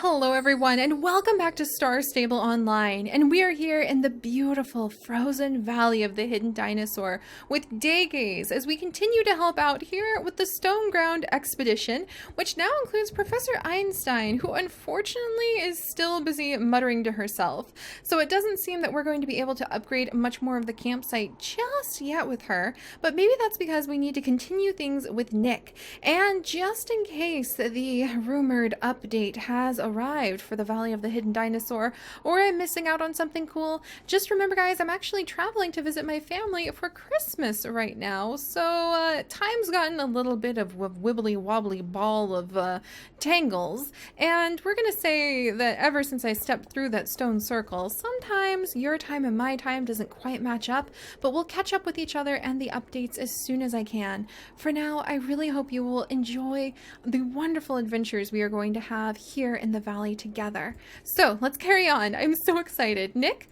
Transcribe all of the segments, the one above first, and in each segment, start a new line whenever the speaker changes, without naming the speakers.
Hello everyone and welcome back to Star Stable Online, and we are here in the beautiful frozen valley of the hidden dinosaur with Daygaze as we continue to help out here with the Stone Ground expedition, which now includes Professor Einstein, who unfortunately is still busy muttering to herself. So it doesn't seem that we're going to be able to upgrade much more of the campsite just yet with her, but maybe that's because we need to continue things with Nick. And just in case the rumored update has arrived for the Valley of the Hidden Dinosaur, or I'm missing out on something cool, just remember guys, I'm actually traveling to visit my family for Christmas right now, so time's gotten a little bit of a wibbly wobbly ball of tangles, and we're gonna say that ever since I stepped through that stone circle, sometimes your time and my time doesn't quite match up, but we'll catch up with each other and the updates as soon as I can. For now, I really hope you will enjoy the wonderful adventures we are going to have here in the valley together. So let's carry on. I'm so excited. Nick?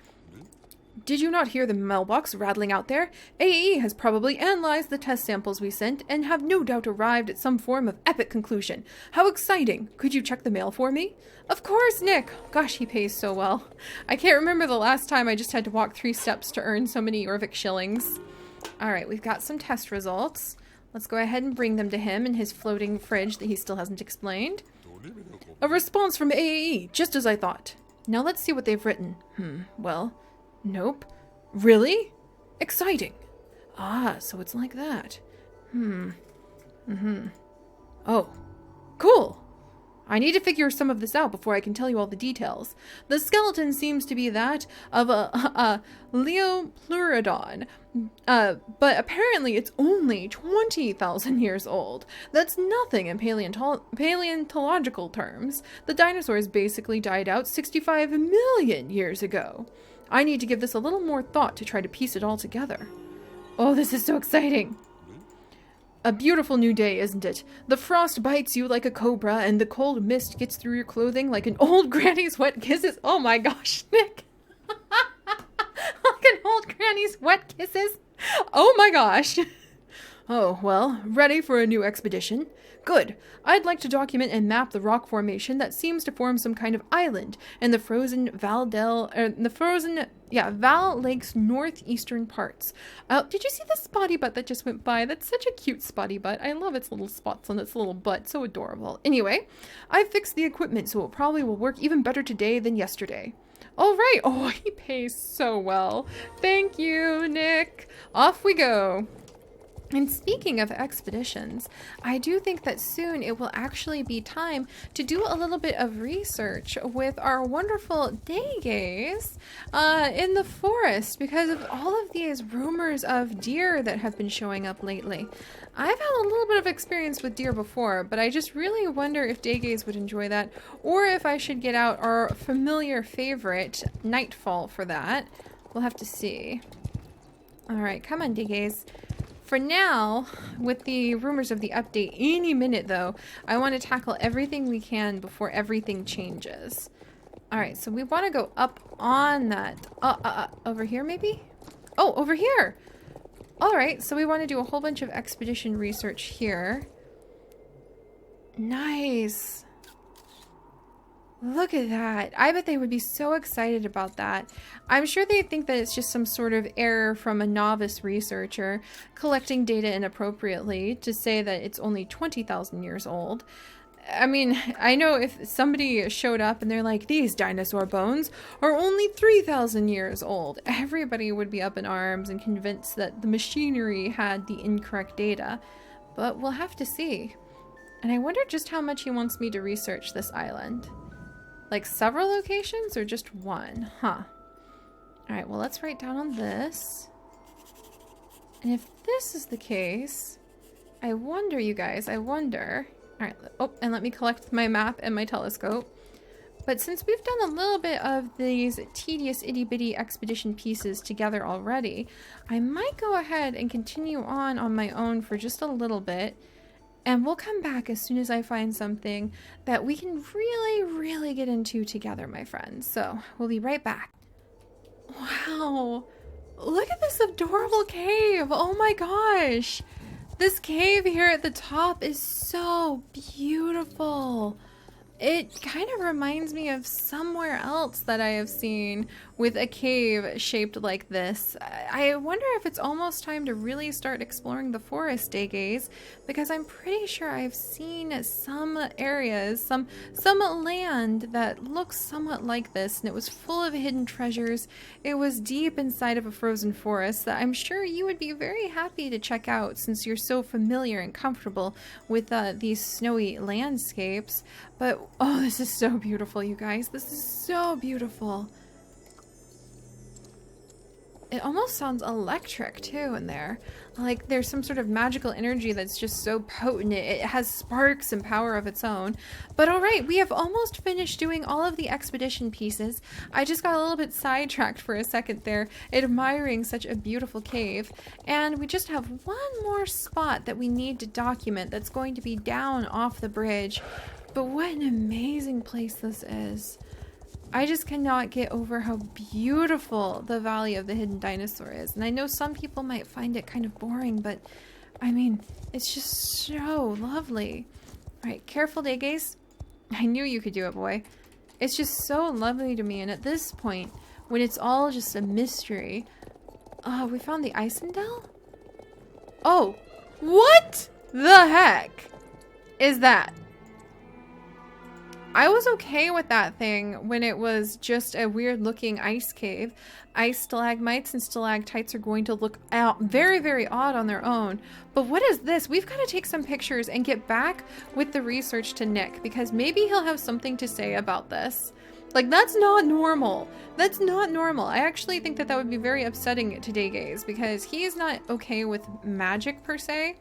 Did you not hear the mailbox rattling out there? AE has probably analyzed the test samples we sent and have no doubt arrived at some form of epic conclusion. How exciting! Could you check the mail for me? Of course, Nick! Gosh, he pays so well. I can't remember the last time I just had to walk 3 steps to earn so many Jorvik shillings. Alright, we've got some test results. Let's go ahead and bring them to him in his floating fridge that he still hasn't explained. A response from AAE, just as I thought. Now let's see what they've written. Well, nope. Really? Exciting. Ah, so it's like that. Oh, cool. I need to figure some of this out before I can tell you all the details. The skeleton seems to be that of a Leopleurodon, but apparently it's only 20,000 years old. That's nothing in paleontological terms. The dinosaurs basically died out 65 million years ago. I need to give this a little more thought to try to piece it all together. Oh, this is so exciting. A beautiful new day, isn't it? The frost bites you like a cobra, and the cold mist gets through your clothing like an old granny's wet kisses. Oh my gosh, Nick. Like an old granny's wet kisses. Oh my gosh. Oh, well, ready for a new expedition? Good. I'd like to document and map the rock formation that seems to form some kind of island in the frozen Val Lake's northeastern parts. Did you see the spotty butt that just went by? That's such a cute spotty butt. I love its little spots on its little butt. So adorable. Anyway, I fixed the equipment so it probably will work even better today than yesterday. All right. Oh, he pays so well. Thank you, Nick. Off we go. And speaking of expeditions, I do think that soon it will actually be time to do a little bit of research with our wonderful Daygaze in the forest because of all of these rumors of deer that have been showing up lately. I've had a little bit of experience with deer before, but I just really wonder if Daygaze would enjoy that, or if I should get out our familiar favorite, Nightfall, for that. We'll have to see. Alright, come on, Daygaze. For now, with the rumors of the update any minute though, I want to tackle everything we can before everything changes. Alright, so we want to go up on that. Over here maybe? Oh, over here! Alright, so we want to do a whole bunch of expedition research here. Nice! Look at that. I bet they would be so excited about that. I'm sure they think that it's just some sort of error from a novice researcher collecting data inappropriately to say that it's only 20,000 years old. I mean, I know if somebody showed up and they're like, these dinosaur bones are only 3,000 years old, everybody would be up in arms and convinced that the machinery had the incorrect data. But we'll have to see. And I wonder just how much he wants me to research this island. Like several locations or just one? Huh. Alright, well let's write down on this. And if this is the case, I wonder, you guys, I wonder. Alright, oh, and let me collect my map and my telescope. But since we've done a little bit of these tedious itty-bitty expedition pieces together already, I might go ahead and continue on my own for just a little bit. And we'll come back as soon as I find something that we can really, really get into together, my friends. So we'll be right back. Wow. Look at this adorable cave. Oh my gosh. This cave here at the top is so beautiful. It kind of reminds me of somewhere else that I have seen with a cave shaped like this. I wonder if it's almost time to really start exploring the forest, Daygaze, because I'm pretty sure I've seen some areas, some land that looks somewhat like this, and it was full of hidden treasures. It was deep inside of a frozen forest that I'm sure you would be very happy to check out since you're so familiar and comfortable with these snowy landscapes. But, oh, this is so beautiful, you guys. This is so beautiful. It almost sounds electric, too, in there. Like, there's some sort of magical energy that's just so potent. It has sparks and power of its own. But, all right, we have almost finished doing all of the expedition pieces. I just got a little bit sidetracked for a second there, admiring such a beautiful cave. And we just have one more spot that we need to document that's going to be down off the bridge. But what an amazing place this is. I just cannot get over how beautiful the Valley of the Hidden Dinosaur is. And I know some people might find it kind of boring, but I mean, it's just so lovely. All right, careful, Daygaze. I knew you could do it, boy. It's just so lovely to me. And at this point, when it's all just a mystery, we found the Isendell? Oh, what the heck is that? I was okay with that thing when it was just a weird looking ice cave. Ice stalagmites and stalactites are going to look out very, very odd on their own. But what is this? We've got to take some pictures and get back with the research to Nick, because maybe he'll have something to say about this. Like, that's not normal. That's not normal. I actually think that that would be very upsetting to Daygaze, because he is not okay with magic per se.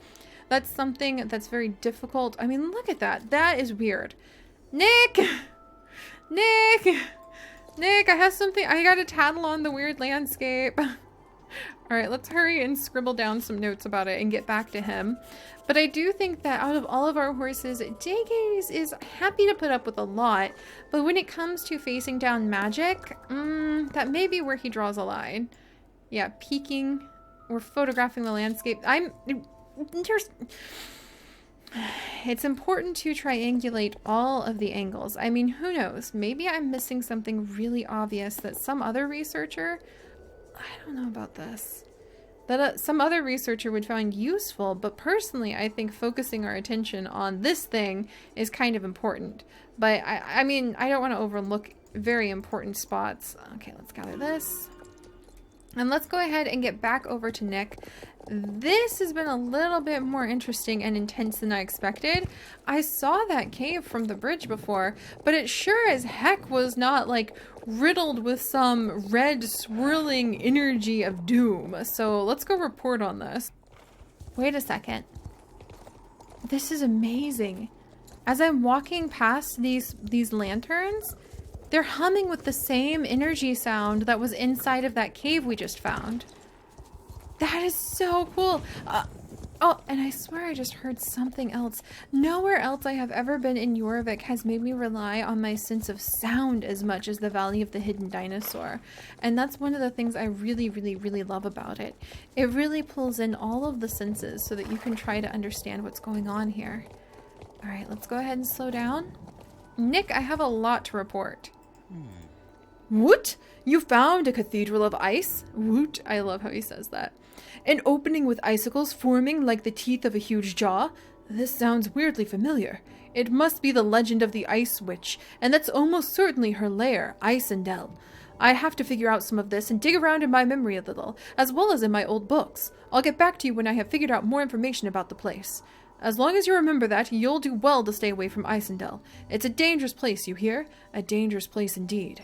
That's something that's very difficult. I mean, look at that. That is weird. Nick! Nick! Nick, I have something. I gotta tattle on the weird landscape. Alright, let's hurry and scribble down some notes about it and get back to him. But I do think that out of all of our horses, Daygaze is happy to put up with a lot. But when it comes to facing down magic, that may be where he draws a line. Yeah, peeking or photographing the landscape. It's important to triangulate all of the angles. I mean, who knows? Maybe I'm missing something really obvious that some other researcher... I don't know about this. That some other researcher would find useful, but personally, I think focusing our attention on this thing is kind of important. But, I mean, I don't want to overlook very important spots. Okay, let's gather this. And let's go ahead and get back over to Nick. This has been a little bit more interesting and intense than I expected. I saw that cave from the bridge before, but it sure as heck was not like riddled with some red swirling energy of doom. So let's go report on this. Wait a second. This is amazing. As I'm walking past these lanterns, they're humming with the same energy sound that was inside of that cave we just found. That is so cool. Oh, and I swear I just heard something else. Nowhere else I have ever been in Jorvik has made me rely on my sense of sound as much as the Valley of the Hidden Dinosaur. And that's one of the things I really, really, really love about it. It really pulls in all of the senses so that you can try to understand what's going on here. All right, let's go ahead and slow down. Nick, I have a lot to report. What? You found a Cathedral of Ice? Woot. I love how he says that. An opening with icicles forming like the teeth of a huge jaw? This sounds weirdly familiar. It must be the legend of the Ice Witch, and that's almost certainly her lair, Isendell. I have to figure out some of this and dig around in my memory a little, as well as in my old books. I'll get back to you when I have figured out more information about the place. As long as you remember that, you'll do well to stay away from Isendell. It's a dangerous place, you hear? A dangerous place indeed.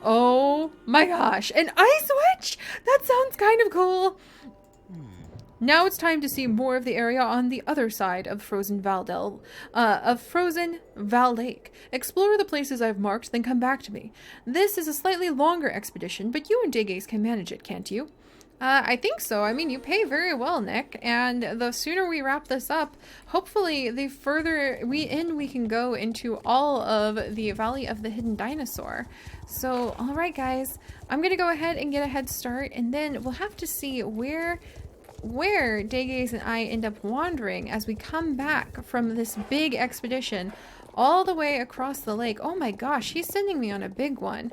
Oh my gosh, an Ice Witch? That sounds kind of cool. Now it's time to see more of the area on the other side of Frozen Val Lake. Explore the places I've marked, then come back to me. This is a slightly longer expedition, but you and Daygaze can manage it, can't you? I think so. I mean, you pay very well, Nick, and the sooner we wrap this up, hopefully the further we can go into all of the Valley of the Hidden Dinosaur. So, all right, guys, I'm gonna go ahead and get a head start, and then we'll have to see where Daygaze and I end up wandering as we come back from this big expedition all the way across the lake. Oh my gosh, he's sending me on a big one.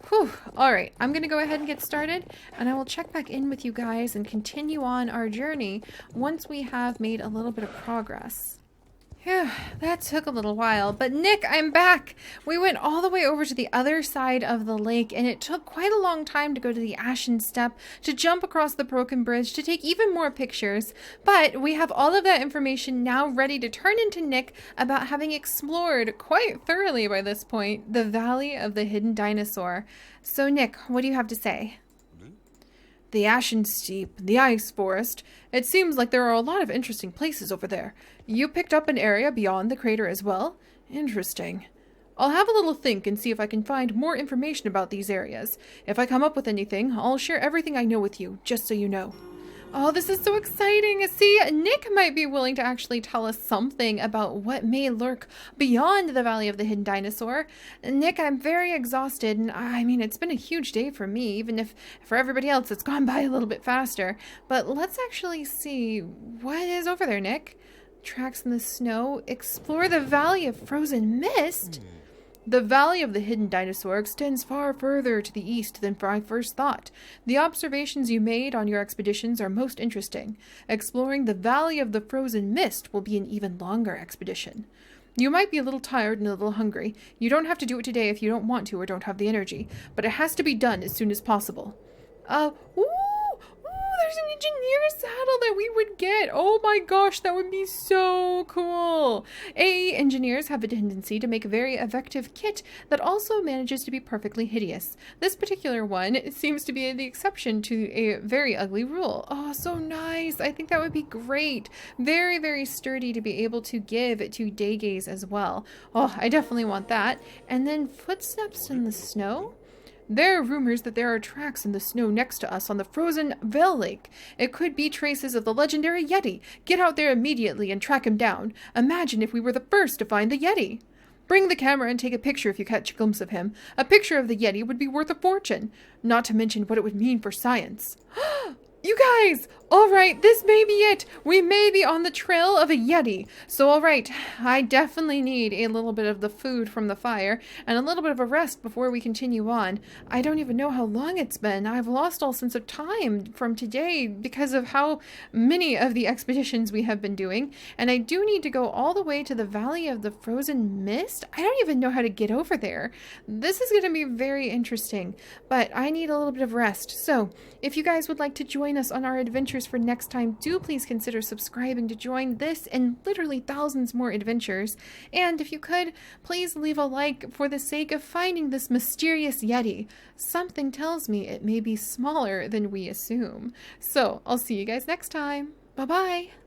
Whew. All right, I'm going to go ahead and get started, and I will check back in with you guys and continue on our journey once we have made a little bit of progress. Phew, that took a little while, but Nick, I'm back! We went all the way over to the other side of the lake, and it took quite a long time to go to the Ashen Step, to jump across the broken bridge, to take even more pictures, but we have all of that information now ready to turn into Nick about having explored quite thoroughly by this point the Valley of the Hidden Dinosaur. So Nick, what do you have to say? The Ashen Steep, the Ice Forest. It seems like there are a lot of interesting places over there. You picked up an area beyond the crater as well? Interesting. I'll have a little think and see if I can find more information about these areas. If I come up with anything, I'll share everything I know with you, just so you know. Oh, this is so exciting. See, Nick might be willing to actually tell us something about what may lurk beyond the Valley of the Hidden Dinosaur. Nick, I'm very exhausted, and I mean, it's been a huge day for me, even if for everybody else it's gone by a little bit faster. But let's actually see what is over there, Nick. Tracks in the snow. Explore the Valley of Frozen Mist. The Valley of the Hidden Dinosaur extends far further to the east than I first thought. The observations you made on your expeditions are most interesting. Exploring the Valley of the Frozen Mist will be an even longer expedition. You might be a little tired and a little hungry. You don't have to do it today if you don't want to or don't have the energy, but it has to be done as soon as possible. There's an engineer's saddle that we would get. Oh my gosh, that would be so cool. AE engineers have a tendency to make a very effective kit that also manages to be perfectly hideous. This particular one seems to be the exception to a very ugly rule. Oh, so nice. I think that would be great. Very, very sturdy to be able to give to Daygaze as well. Oh, I definitely want that. And then footsteps in the snow? There are rumors that there are tracks in the snow next to us on the frozen Veil Lake. It could be traces of the legendary Yeti. Get out there immediately and track him down. Imagine if we were the first to find the Yeti. Bring the camera and take a picture if you catch a glimpse of him. A picture of the Yeti would be worth a fortune. Not to mention what it would mean for science. You guys! Alright, this may be it! We may be on the trail of a Yeti. So alright, I definitely need a little bit of the food from the fire and a little bit of a rest before we continue on. I don't even know how long it's been. I've lost all sense of time from today because of how many of the expeditions we have been doing. And I do need to go all the way to the Valley of the Frozen Mist. I don't even know how to get over there. This is going to be very interesting, but I need a little bit of rest. So, if you guys would like to join us on our adventures for next time, do please consider subscribing to join this and literally thousands more adventures. And if you could, please leave a like for the sake of finding this mysterious Yeti. Something tells me it may be smaller than we assume. So, I'll see you guys next time. Bye-bye!